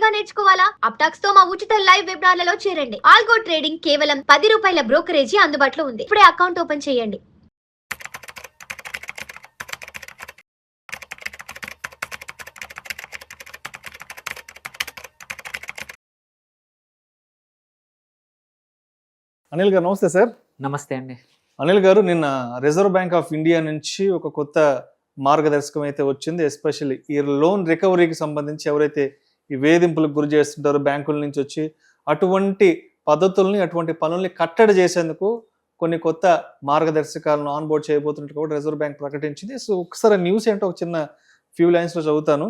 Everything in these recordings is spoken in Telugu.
గా నేర్చుకోవాలా? అప్టాక్స్ తో మా ఉచిత లైవ్ వెబినార్లలో చేరండి. ఆల్గో ట్రేడింగ్ కేవలం ₹10 బ్రోకరేజీ అందుబాటులో ఉంది. ఇప్పుడే అకౌంట్ ఓపెన్ చేయండి. అనిల్ గారు నమస్తే సార్. నమస్తే అండి. అనిల్ గారు, నిన్న రిజర్వ్ బ్యాంక్ ఆఫ్ ఇండియా నుంచి ఒక కొత్త మార్గదర్శకం అయితే వచ్చింది. ఎస్పెషల్లీ ఈ లోన్ రికవరీకి సంబంధించి ఎవరైతే ఈ వేధింపులకు గురి చేస్తుంటారో బ్యాంకుల నుంచి వచ్చి అటువంటి పద్ధతుల్ని, అటువంటి పనుల్ని కట్టడి చేసేందుకు కొన్ని కొత్త మార్గదర్శకాలను ఆన్ బోర్డ్ చేయబోతున్నట్టు కూడా రిజర్వ్ బ్యాంక్ ప్రకటించింది. సో ఒకసారి న్యూస్ ఏంటో ఒక చిన్న ఫ్యూ లైన్స్లో చదువుతాను.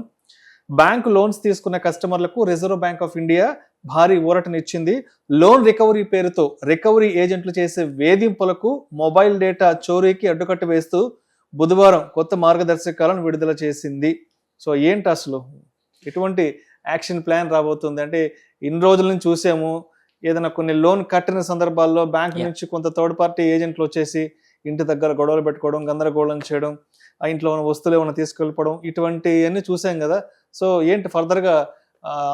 బ్యాంకు లోన్స్ తీసుకున్న కస్టమర్లకు రిజర్వ్ బ్యాంక్ ఆఫ్ ఇండియా భారీ ఊరటనిచ్చింది. లోన్ రికవరీ పేరుతో రికవరీ ఏజెంట్లు చేసే వేధింపులకు, మొబైల్ డేటా చోరీకి అడ్డుకట్ట వేస్తూ బుధవారం కొత్త మార్గదర్శకాలను విడుదల చేసింది. సో ఏంటి అసలు ఎటువంటి యాక్షన్ ప్లాన్ రాబోతుంది అంటే, ఇన్ని రోజుల నుంచి చూసాము ఏదైనా కొన్ని లోన్ కట్టిన సందర్భాల్లో బ్యాంక్ నుంచి కొంత థర్డ్ పార్టీ ఏజెంట్లు వచ్చేసి ఇంటి దగ్గర గొడవలు పెట్టుకోవడం, గందరగోళం చేయడం, ఆ ఇంట్లో ఉన్న వస్తువులు ఏమైనా తీసుకెళ్ళిపోవడం, ఇటువంటివన్నీ చూసాం కదా. సో ఏంటి ఫర్దర్గా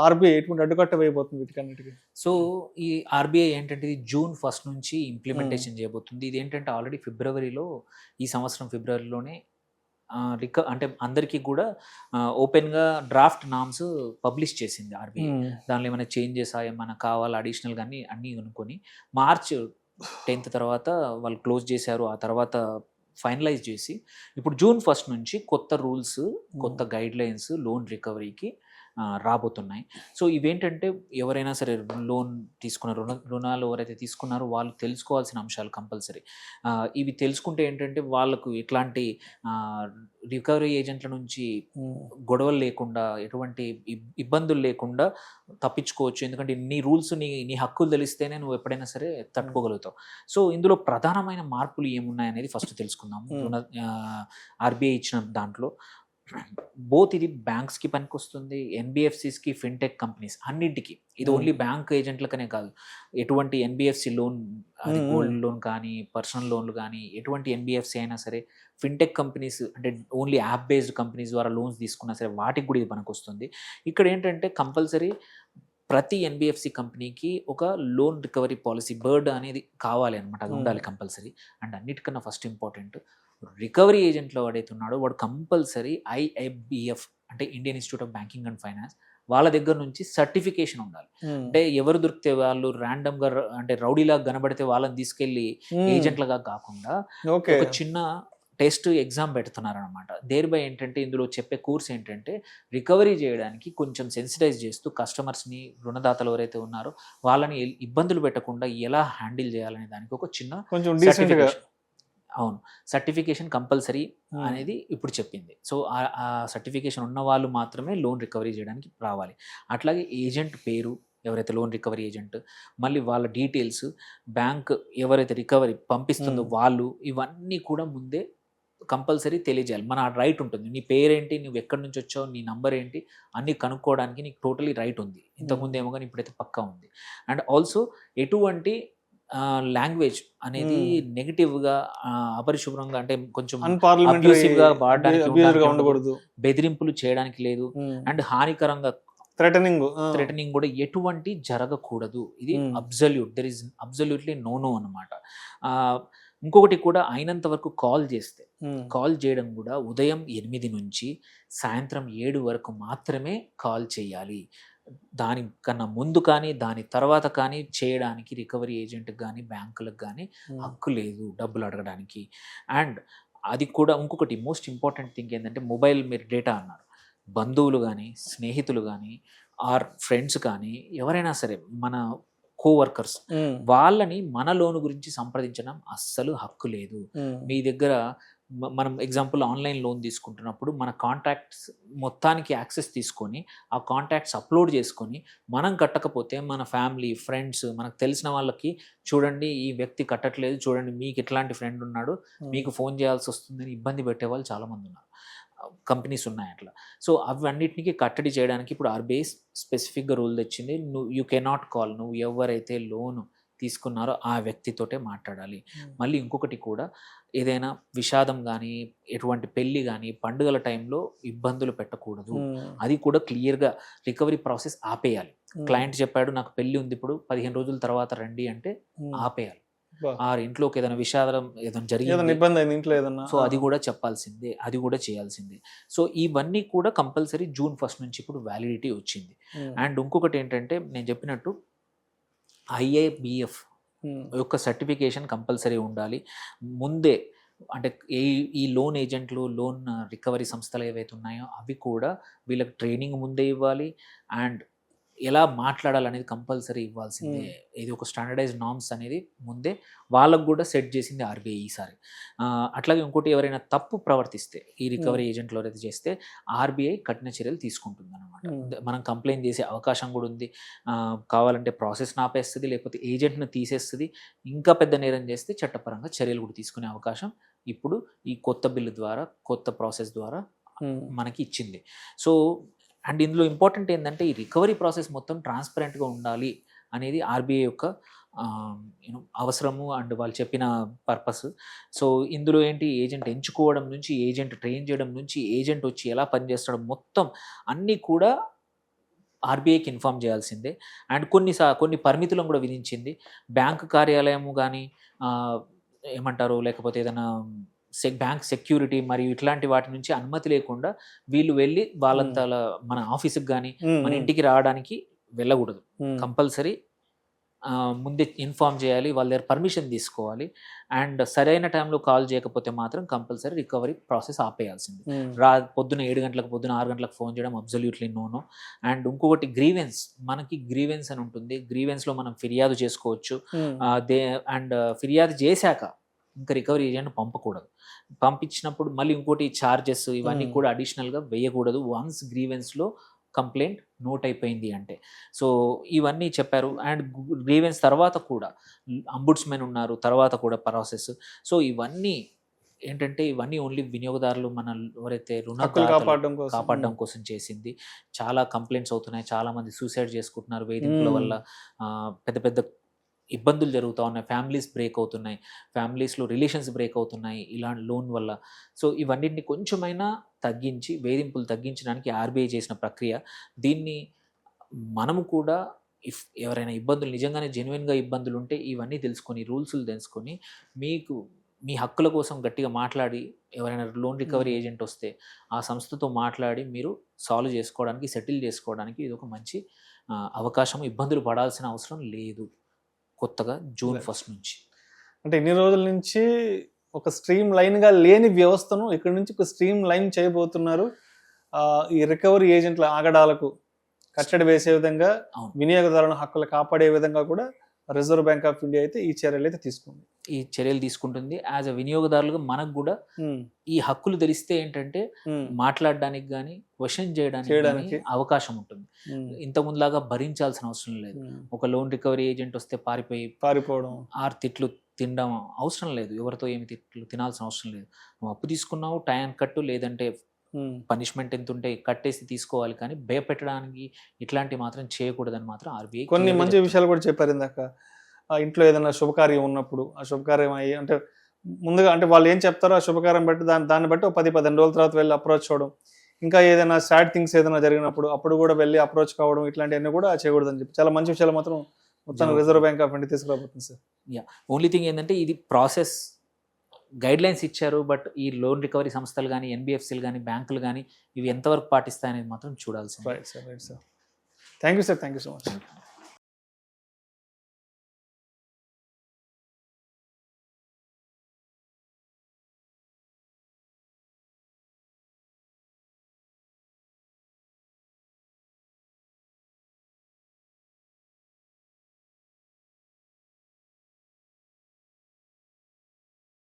ఆర్బీఐ ఎటువంటి అడ్డుకట్ట వేయబోతుంది వీటికన్నిటికీ? సో ఈ ఆర్బీఐ ఏంటంటే ఇది June 1 నుంచి ఇంప్లిమెంటేషన్ చేయబోతుంది. ఇది ఏంటంటే ఆల్రెడీ ఫిబ్రవరిలో, ఈ సంవత్సరం ఫిబ్రవరిలోనే అంటే అందరికీ కూడా ఓపెన్గా డ్రాఫ్ట్ నామ్స్ పబ్లిష్ చేసింది ఆర్బీఐ. దానిలో ఏమైనా చేంజెస్ ఏమైనా కావాలా అడిషనల్ కానీ అన్నీ అనుకొని March 10 తర్వాత వాళ్ళు క్లోజ్ చేశారు. ఆ తర్వాత ఫైనలైజ్ చేసి ఇప్పుడు June 1 నుంచి కొత్త రూల్స్, కొత్త గైడ్ లైన్స్ లోన్ రికవరీకి రాబోతున్నాయి. సో ఇవేంటంటే ఎవరైనా సరే లోన్ తీసుకున్న రుణాలు ఎవరైతే తీసుకున్నారో వాళ్ళు తెలుసుకోవాల్సిన అంశాలు కంపల్సరీ. ఇవి తెలుసుకుంటే ఏంటంటే వాళ్ళకు ఎట్లాంటి రికవరీ ఏజెంట్ల నుంచి గొడవలు లేకుండా, ఎటువంటి ఇబ్బందులు లేకుండా తప్పించుకోవచ్చు. ఎందుకంటే నీ రూల్స్, నీ హక్కులు తెలిస్తేనే నువ్వు ఎప్పుడైనా సరే తట్టుకోగలుగుతావు. సో ఇందులో ప్రధానమైన మార్పులు ఏమున్నాయనేది ఫస్ట్ తెలుసుకుందాం. ఆర్బీఐ ఇచ్చిన దాంట్లో బోత్ ఇది బ్యాంక్స్కి పనికొస్తుంది, ఎన్బిఎఫ్సిస్కి, ఫిన్టెక్ కంపెనీస్ అన్నింటికి. ఇది ఓన్లీ బ్యాంక్ ఏజెంట్లకనే కాదు, ఎటువంటి ఎన్బిఎఫ్సి లోన్, అది గోల్డ్ లోన్ కానీ, పర్సనల్ లోన్లు కానీ, ఎటువంటి ఎన్బిఎఫ్సి అయినా సరే, ఫిన్టెక్ కంపెనీస్ అంటే ఓన్లీ యాప్ బేస్డ్ కంపెనీస్ ద్వారా లోన్స్ తీసుకున్నా సరే వాటికి కూడా ఇది పనికొస్తుంది. ఇక్కడ ఏంటంటే కంపల్సరీ ప్రతి ఎన్బిఎఫ్సి కంపెనీకి ఒక లోన్ రికవరీ పాలసీ బర్డ్ అనేది కావాలి అనమాట, అది ఉండాలి కంపల్సరీ. అండ్ అన్నిటికన్నా ఫస్ట్ ఇంపార్టెంట్, రికవరీ ఏజెంట్లో వాడైతే ఉన్నాడో వాడు కంపల్సరీ IIBF అంటే Indian institute of banking and finance వాళ్ళ దగ్గర నుంచి సర్టిఫికేషన్ ఉండాలి. అంటే ఎవరు దొరికితే వాళ్ళు ర్యాండమ్గా అంటే రౌడీలాగా కనబడితే వాళ్ళని తీసుకెళ్ళి ఏజెంట్లుగా కాకుండా ఒక చిన్న టెస్ట్ ఎగ్జామ్ పెడుతున్నారనమాట. దేర్బై ఏంటంటే ఇందులో చెప్పే కోర్స్ ఏంటంటే రికవరీ చేయడానికి కొంచెం సెన్సిటైజ్ చేస్తూ కస్టమర్స్ని, రుణదాతలు ఎవరైతే ఉన్నారో వాళ్ళని ఇబ్బందులు పెట్టకుండా ఎలా హ్యాండిల్ చేయాలనే దానికి ఒక చిన్న సర్టిఫికేషన్. అవును, సర్టిఫికేషన్ కంపల్సరీ అనేది ఇప్పుడు చెప్పింది. సో ఆ సర్టిఫికేషన్ ఉన్న వాళ్ళు మాత్రమే లోన్ రికవరీ చేయడానికి రావాలి. అట్లాగే ఏజెంట్ పేరు, ఎవరైతే లోన్ రికవరీ ఏజెంట్, మళ్ళీ వాళ్ళ డీటెయిల్స్, బ్యాంక్ ఎవరైతే రికవరీ పంపిస్తుందో వాళ్ళు, ఇవన్నీ కూడా ముందే కంపల్సరీ తెలియజేయాలి. మన రైట్ ఉంటుంది. నీ పేరేంటి, నువ్వు ఎక్కడి నుంచి వచ్చావు, నీ నంబర్ ఏంటి అన్నీ కనుక్కోవడానికి నీకు టోటలీ రైట్ ఉంది. ఇంతకుముందు ఏమో కానీ ఇప్పుడైతే పక్కా ఉంది. అండ్ ఆల్సో ఎటువంటి లాంగ్వేజ్ అనేది నెగిటివ్గా, అపరిశుభ్రంగా అంటే కొంచెం అబ్యూసివ్గా వాడడానికి, బెదిరింపులు చేయడానికి లేదు. అండ్ హానికరంగా థ్రెటనింగ్ కూడా ఎటువంటి జరగకూడదు. ఇది absolute, there is absolutely no అనమాట. ఇంకొకటి కూడా, అయినంత వరకు కాల్ చేయడం కూడా ఉదయం 8 నుంచి సాయంత్రం 7 వరకు మాత్రమే కాల్ చేయాలి. దానికన్నా ముందు కానీ దాని తర్వాత కానీ చేయడానికి రికవరీ ఏజెంట్కి కానీ బ్యాంకులకు కానీ హక్కు లేదు డబ్బులు అడగడానికి. అండ్ అది కూడా ఇంకొకటి మోస్ట్ ఇంపార్టెంట్ థింగ్ ఏంటంటే, మొబైల్ మీరు డేటా అన్నారు, బంధువులు కానీ, స్నేహితులు కానీ, ఆర్ ఫ్రెండ్స్ కానీ, ఎవరైనా సరే మన కోవర్కర్స్, వాళ్ళని మన లోను గురించి సంప్రదించడం అస్సలు హక్కు లేదు. మీ దగ్గర మనం ఎగ్జాంపుల్ ఆన్లైన్ లోన్ తీసుకుంటున్నప్పుడు మన కాంటాక్ట్స్ మొత్తానికి యాక్సెస్ తీసుకొని ఆ కాంటాక్ట్స్ అప్లోడ్ చేసుకొని మనం కట్టకపోతే మన ఫ్యామిలీ, ఫ్రెండ్స్, మనకు తెలిసిన వాళ్ళకి చూడండి ఈ వ్యక్తి కట్టట్లేదు, చూడండి మీకు ఎట్లాంటి ఫ్రెండ్ ఉన్నాడు, మీకు ఫోన్ చేయాల్సి వస్తుందని ఇబ్బంది పెట్టేవాళ్ళు చాలామంది ఉన్నారు. కంపెనీస్ ఉన్నాయి అట్లా. సో అవన్నిటికి కట్టడి చేయడానికి ఇప్పుడు ఆర్బీఐ స్పెసిఫిక్గా రూల్ తెచ్చింది. యూ కెనాట్ కాల్, నువ్వు ఎవరైతే లోన్ తీసుకున్నారో ఆ వ్యక్తితోటే మాట్లాడాలి. మళ్ళీ ఇంకొకటి కూడా, ఏదైనా విషాదం కానీ, ఎటువంటి పెళ్లి కానీ, పండుగల టైంలో ఇబ్బందులు పెట్టకూడదు. అది కూడా క్లియర్గా రికవరీ ప్రాసెస్ ఆపేయాలి. క్లయింట్ చెప్పాడు నాకు పెళ్లి ఉంది ఇప్పుడు 15 రోజుల తర్వాత రండి అంటే ఆపేయాలి. ఆ ఇంట్లోకి ఏదైనా విషాదం ఏదైనా జరిగింది, ఇబ్బంది అయింది ఇంట్లో ఏదన్నా, సో అది కూడా చెప్పాల్సిందే, అది కూడా చేయాల్సిందే. సో ఇవన్నీ కూడా కంపల్సరీ జూన్ 1 నుంచి ఇప్పుడు వ్యాలిడిటీ వచ్చింది. అండ్ ఇంకొకటి ఏంటంటే నేను చెప్పినట్టు IABF యొక్క సర్టిఫికేషన్ కంపల్సరీ ఉండాలి ముందే. అంటే ఈ లోన్ ఏజెంట్లు, లోన్ రికవరీ సంస్థలు ఏవైతే ఉన్నాయో అవి కూడా వీళ్ళకి ట్రైనింగ్ ముందే ఇవ్వాలి. అండ్ ఎలా మాట్లాడాలనేది కంపల్సరీ ఇవ్వాల్సిందే. ఇది ఒక స్టాండర్డైజ్ నార్మ్స్ అనేది ముందే వాళ్ళకు కూడా సెట్ చేసింది RBI ఈసారి. అట్లాగే ఇంకోటి, ఎవరైనా తప్పు ప్రవర్తిస్తే ఈ రికవరీ ఏజెంట్లు ఎవరైతే చేస్తే RBI కఠిన చర్యలు తీసుకుంటుంది అనమాట. మనం కంప్లైంట్ చేసే అవకాశం కూడా ఉంది. కావాలంటే ప్రాసెస్ని ఆపేస్తుంది, లేకపోతే ఏజెంట్ని తీసేస్తుంది. ఇంకా పెద్ద నేరం చేస్తే చట్టపరంగా చర్యలు కూడా తీసుకునే అవకాశం ఇప్పుడు ఈ కొత్త బిల్లు ద్వారా, కొత్త ప్రాసెస్ ద్వారా మనకి ఇచ్చింది. సో అండ్ ఇందులో ఇంపార్టెంట్ ఏంటంటే ఈ రికవరీ ప్రాసెస్ మొత్తం ట్రాన్స్పరెంట్గా ఉండాలి అనేది RBI యొక్క అవసరము అండ్ వాళ్ళు చెప్పిన పర్పస్. సో ఇందులో ఏంటి, ఏజెంట్ ఎంచుకోవడం నుంచి, ఏజెంట్ ట్రైన్ చేయడం నుంచి, ఏజెంట్ వచ్చి ఎలా పనిచేస్తాడో మొత్తం అన్నీ కూడా RBIకి ఇన్ఫామ్ చేయాల్సిందే. అండ్ కొన్ని పరిమితులను కూడా విధించింది. బ్యాంకు కార్యాలయము కానీ ఏమంటారు, లేకపోతే ఏదైనా బ్యాంక్ సెక్యూరిటీ మరియు ఇట్లాంటి వాటి నుంచి అనుమతి లేకుండా వీళ్ళు వెళ్ళి వాళ్ళంతా మన ఆఫీస్కి కానీ మన ఇంటికి రావడానికి వెళ్ళకూడదు. కంపల్సరీ ముందే ఇన్ఫామ్ చేయాలి, వాళ్ళ దగ్గర పర్మిషన్ తీసుకోవాలి. అండ్ సరైన టైంలో కాల్ చేయకపోతే మాత్రం కంపల్సరీ రికవరీ ప్రాసెస్ ఆపేయాల్సింది. పొద్దున 7 గంటలకు, పొద్దున 6 గంటలకు ఫోన్ చేయడం అబ్సల్యూట్లీ నో. అండ్ ఇంకొకటి, మనకి గ్రీవెన్స్ అని ఉంటుంది. గ్రీవెన్స్లో మనం ఫిర్యాదు చేసుకోవచ్చు. అండ్ ఫిర్యాదు చేశాక ఇంకా రికవరీ ఏజెంట్ పంపకూడదు. పంపించినప్పుడు మళ్ళీ ఇంకోటి ఛార్జెస్ ఇవన్నీ కూడా అడిషనల్గా వేయకూడదు వన్స్ గ్రీవెన్స్లో కంప్లైంట్ నోట్ అయిపోయింది అంటే. సో ఇవన్నీ చెప్పారు. అండ్ గ్రీవెన్స్ తర్వాత కూడా అంబుడ్స్మెన్ ఉన్నారు, తర్వాత కూడా ప్రాసెస్. సో ఇవన్నీ ఏంటంటే ఇవన్నీ ఓన్లీ వినియోగదారులు మన ఎవరైతే కాపాడడం కోసం చేసింది. చాలా కంప్లైంట్స్ అవుతున్నాయి, చాలా మంది సూసైడ్ చేసుకుంటున్నారు వేధింపుల వల్ల, పెద్ద పెద్ద ఇబ్బందులు జరుగుతూ ఉన్నాయి, ఫ్యామిలీస్ బ్రేక్ అవుతున్నాయి, ఫ్యామిలీస్లో రిలేషన్స్ బ్రేక్ అవుతున్నాయి ఇలాంటి లోన్ వల్ల. సో ఇవన్నిటిని కొంచెమైనా తగ్గించి, వేధింపులు తగ్గించడానికి RBI చేసిన ప్రక్రియ. దీన్ని మనము కూడా ఎవరైనా ఇబ్బందులు నిజంగానే జెన్యున్గా ఇబ్బందులు ఉంటే ఇవన్నీ తెలుసుకొని, రూల్స్లు తెలుసుకొని, మీ హక్కుల కోసం గట్టిగా మాట్లాడి, ఎవరైనా లోన్ రికవరీ ఏజెంట్ వస్తే ఆ సంస్థతో మాట్లాడి మీరు సాల్వ్ చేసుకోవడానికి, సెటిల్ చేసుకోవడానికి ఇది ఒక మంచి అవకాశం. ఇబ్బందులు పడాల్సిన అవసరం లేదు కొత్తగా జూన్ 1 నుంచి. అంటే ఇన్ని రోజుల నుంచి ఒక స్ట్రీమ్ లైన్గా లేని వ్యవస్థను ఇక్కడ నుంచి ఒక స్ట్రీమ్ లైన్ చేయబోతున్నారు. ఈ రికవరీ ఏజెంట్ల ఆగడాలకు కట్టడి వేసే విధంగా, వినియోగదారుల హక్కులు కాపాడే విధంగా కూడా రిజర్వ్ బ్యాంక్ ఆఫ్ ఇండియా అయితే ఈ చర్యలు అయితే తీసుకుంది. ఈ చర్యలు తీసుకుంటుంది. యాజ్ అ వినియోగదారులుగా మనకు కూడా ఈ హక్కులు తెలిస్తే ఏంటంటే మాట్లాడడానికి కానీ, క్వశ్చన్ చేయడానికి అవకాశం ఉంటుంది. ఇంతకుముందులాగా భరించాల్సిన అవసరం లేదు. ఒక లోన్ రికవరీ ఏజెంట్ వస్తే పారిపోవడం, 6 తిట్లు తినడం అవసరం లేదు. ఎవరితో ఏమి తిట్లు తినాల్సిన అవసరం లేదు. నువ్వు అప్పు తీసుకున్నావు, టైం కట్టు, లేదంటే పనిష్మెంట్ ఎంత ఉంటే కట్టేసి తీసుకోవాలి. కానీ భయపెట్టడానికి ఇట్లాంటివి మాత్రం చేయకూడదని మాత్రం RBI కొన్ని మంచి విషయాలు కూడా చెప్పారు. ఇందాక ఇంట్లో ఏదైనా శుభకార్యం ఉన్నప్పుడు, ఆ శుభకార్యం అయ్యి అంటే ముందుగా అంటే వాళ్ళు ఏం చెప్తారో ఆ శుభకార్యం బట్టి దాన్ని బట్టి 10-15 రోజుల తర్వాత వెళ్ళి అప్రోచ్ అవ్వడం, ఇంకా ఏదైనా సాడ్ థింగ్స్ ఏదైనా జరిగినప్పుడు అప్పుడు కూడా వెళ్ళి అప్రోచ్ కావడం, ఇట్లాంటివన్నీ కూడా చేయకూడదని చెప్పి చాలా మంచి విషయాలు మాత్రం మొత్తం రిజర్వ్ బ్యాంక్ ఆఫ్ ఇండియా తీసుకురాబోతుంది సార్. ఓన్లీ థింగ్ ఏంటంటే ఇది ప్రాసెస్ గైడ్ లైన్స్ ఇచ్చారు. బట్ ఈ లోన్ రికవరీ సంస్థలు కానీ, NBFCలు కానీ, బ్యాంకులు కానీ ఇవి ఎంతవరకు పాటిస్తాయనేది మాత్రం చూడాల్సింది. Right sir. Thank you sir. Thank you so much.